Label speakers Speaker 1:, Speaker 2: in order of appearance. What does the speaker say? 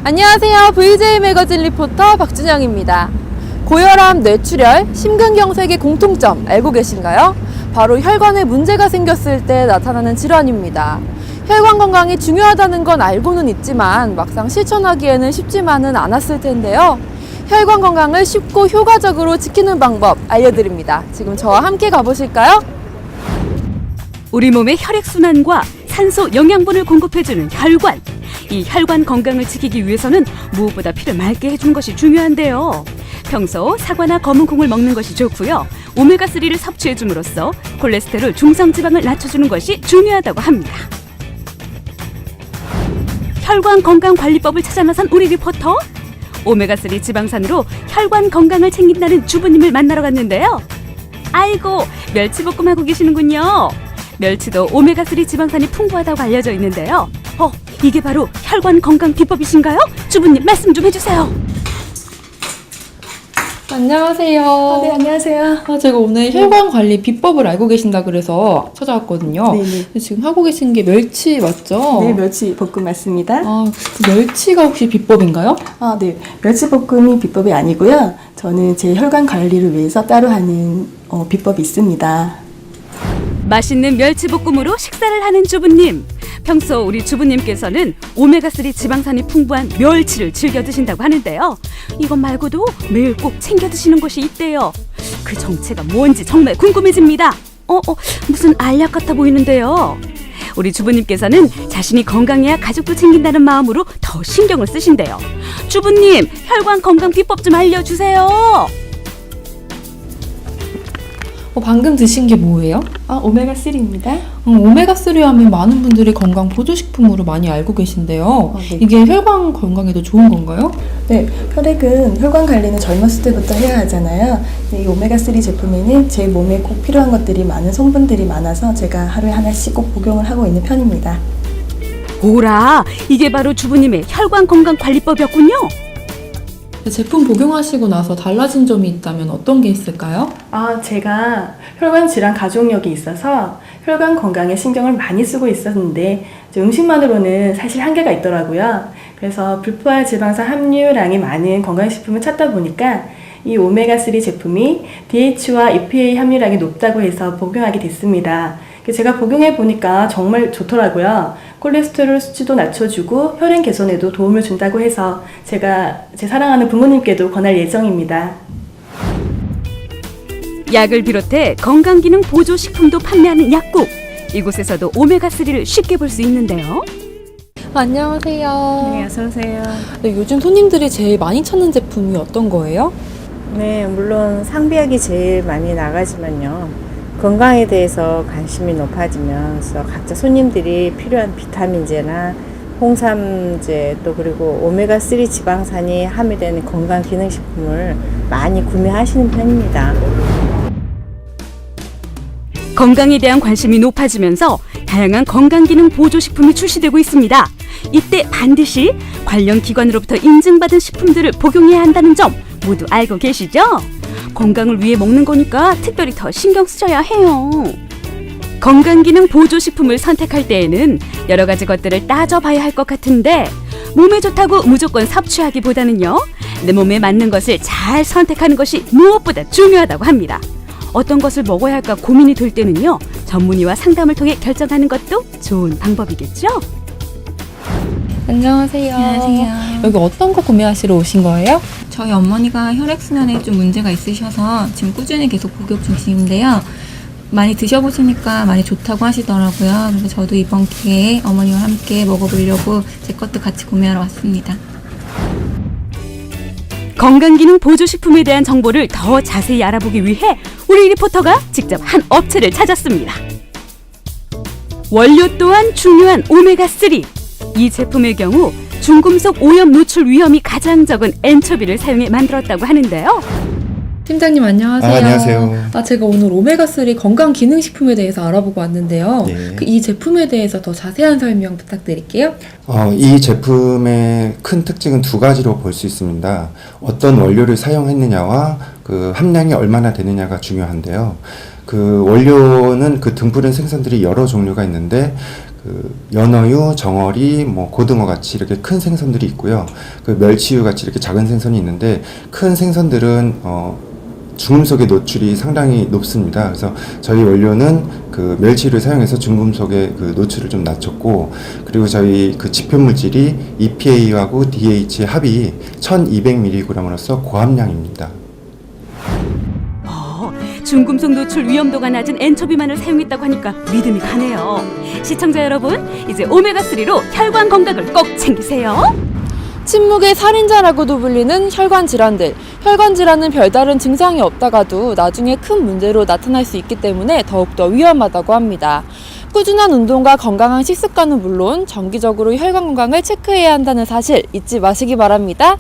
Speaker 1: 안녕하세요. VJ 매거진 리포터 박준영입니다. 고혈압, 뇌출혈, 심근경색의 공통점 알고 계신가요? 바로 혈관에 문제가 생겼을 때 나타나는 질환입니다. 혈관 건강이 중요하다는 건 알고는 있지만 막상 실천하기에는 쉽지만은 않았을 텐데요. 혈관 건강을 쉽고 효과적으로 지키는 방법 알려드립니다. 지금 저와 함께 가보실까요?
Speaker 2: 우리 몸의 혈액순환과 산소, 영양분을 공급해주는 혈관. 이 혈관 건강을 지키기 위해서는 무엇보다 피를 맑게 해주는 것이 중요한데요. 평소 사과나 검은 콩을 먹는 것이 좋고요. 오메가3를 섭취해줌으로써 콜레스테롤, 중성지방을 낮춰주는 것이 중요하다고 합니다. 혈관 건강관리법을 찾아 나선 우리 리포터. 오메가3 지방산으로 혈관 건강을 챙긴다는 주부님을 만나러 갔는데요. 아이고, 멸치볶음 하고 계시는군요. 멸치도 오메가3 지방산이 풍부하다고 알려져 있는데요. 이게 바로 혈관 건강 비법이신가요? 주부님 말씀 좀 해주세요.
Speaker 1: 안녕하세요.
Speaker 3: 네, 안녕하세요.
Speaker 1: 제가 오늘 혈관 관리 비법을 알고 계신다 그래서 찾아왔거든요.
Speaker 3: 네네.
Speaker 1: 지금 하고 계신 게 멸치 맞죠?
Speaker 3: 네, 멸치 볶음 맞습니다.
Speaker 1: 그 멸치가 혹시 비법인가요?
Speaker 3: 네. 멸치 볶음이 비법이 아니고요. 저는 제 혈관 관리를 위해서 따로 하는 비법이 있습니다.
Speaker 2: 맛있는 멸치볶음으로 식사를 하는 주부님. 평소 우리 주부님께서는 오메가3 지방산이 풍부한 멸치를 즐겨 드신다고 하는데요. 이것 말고도 매일 꼭 챙겨 드시는 것이 있대요. 그 정체가 뭔지 정말 궁금해집니다. 무슨 알약 같아 보이는데요. 우리 주부님께서는 자신이 건강해야 가족도 챙긴다는 마음으로 더 신경을 쓰신대요. 주부님, 혈관 건강 비법 좀 알려주세요.
Speaker 1: 방금 드신 게 뭐예요?
Speaker 3: 오메가3입니다.
Speaker 1: 오메가3 하면 많은 분들이 건강 보조식품으로 많이 알고 계신데요.
Speaker 3: 네.
Speaker 1: 이게 혈관 건강에도 좋은 건가요?
Speaker 3: 네, 혈관 관리는 젊었을 때부터 해야 하잖아요. 이 오메가3 제품에는 제 몸에 꼭 필요한 것들이 많은 성분들이 많아서 제가 하루에 하나씩 꼭 복용을 하고 있는 편입니다.
Speaker 2: 오라, 이게 바로 주부님의 혈관 건강 관리법이었군요.
Speaker 1: 제품 복용하시고 나서 달라진 점이 있다면 어떤 게 있을까요?
Speaker 3: 제가 혈관 질환 가족력이 있어서 혈관 건강에 신경을 많이 쓰고 있었는데 음식만으로는 사실 한계가 있더라고요. 그래서 불포화 지방산 함유량이 많은 건강식품을 찾다 보니까 이 오메가3 제품이 DH와 EPA 함유량이 높다고 해서 복용하게 됐습니다. 제가 복용해 보니까 정말 좋더라고요. 콜레스테롤 수치도 낮춰주고 혈행 개선에도 도움을 준다고 해서 제가 제 사랑하는 부모님께도 권할 예정입니다.
Speaker 2: 약을 비롯해 건강기능 보조식품도 판매하는 약국. 이곳에서도 오메가3를 쉽게 볼 수 있는데요.
Speaker 1: 안녕하세요.
Speaker 4: 네, 어서오세요.
Speaker 1: 요즘 손님들이 제일 많이 찾는 제품이 어떤 거예요?
Speaker 4: 네, 물론 상비약이 제일 많이 나가지만요. 건강에 대해서 관심이 높아지면서 각자 손님들이 필요한 비타민제나 홍삼제 또 그리고 오메가3 지방산이 함유되는 건강기능식품을 많이 구매하시는 편입니다.
Speaker 2: 건강에 대한 관심이 높아지면서 다양한 건강기능 보조식품이 출시되고 있습니다. 이때 반드시 관련 기관으로부터 인증받은 식품들을 복용해야 한다는 점 모두 알고 계시죠? 건강을 위해 먹는 거니까 특별히 더 신경 쓰셔야 해요. 건강기능 보조식품을 선택할 때에는 여러 가지 것들을 따져봐야 할 것 같은데 몸에 좋다고 무조건 섭취하기보다는요. 내 몸에 맞는 것을 잘 선택하는 것이 무엇보다 중요하다고 합니다. 어떤 것을 먹어야 할까 고민이 될 때는요. 전문의와 상담을 통해 결정하는 것도 좋은 방법이겠죠?
Speaker 1: 안녕하세요.
Speaker 5: 안녕하세요.
Speaker 1: 여기 어떤 거 구매하시러 오신 거예요?
Speaker 5: 저희 어머니가 혈액순환에 좀 문제가 있으셔서 지금 꾸준히 계속 복용 중이신데요. 많이 드셔보시니까 많이 좋다고 하시더라고요. 그래서 저도 이번 기회에 어머니와 함께 먹어보려고 제 것도 같이 구매하러 왔습니다.
Speaker 2: 건강기능 보조식품에 대한 정보를 더 자세히 알아보기 위해 우리 리포터가 직접 한 업체를 찾았습니다. 원료 또한 중요한 오메가3. 이 제품의 경우 중금속 오염 노출 위험이 가장 적은 엔초비를 사용해 만들었다고 하는데요.
Speaker 1: 팀장님 안녕하세요.
Speaker 6: 안녕하세요.
Speaker 1: 제가 오늘 오메가3 건강기능식품에 대해서 알아보고 왔는데요.
Speaker 6: 예.
Speaker 1: 이 제품에 대해서 더 자세한 설명 부탁드릴게요.
Speaker 6: 이 제품의 큰 특징은 두 가지로 볼 수 있습니다. 어떤 원료를 사용했느냐와 그 함량이 얼마나 되느냐가 중요한데요. 그 원료는 그 등푸른 생선들이 여러 종류가 있는데 그 연어유, 정어리, 뭐 고등어 같이 이렇게 큰 생선들이 있고요. 그 멸치유 같이 이렇게 작은 생선이 있는데 큰 생선들은 중금속의 노출이 상당히 높습니다. 그래서 저희 원료는 그 멸치를 사용해서 중금속의 그 노출을 좀 낮췄고, 그리고 저희 그 지표 물질이 EPA하고 DH의 합이 1200mg으로서 고함량입니다.
Speaker 2: 중금속 노출 위험도가 낮은 엔초비만을 사용했다고 하니까 믿음이 가네요. 시청자 여러분, 이제 오메가3로 혈관 건강을 꼭 챙기세요.
Speaker 1: 침묵의 살인자라고도 불리는 혈관 질환들. 혈관 질환은 별다른 증상이 없다가도 나중에 큰 문제로 나타날 수 있기 때문에 더욱더 위험하다고 합니다. 꾸준한 운동과 건강한 식습관은 물론 정기적으로 혈관 건강을 체크해야 한다는 사실 잊지 마시기 바랍니다.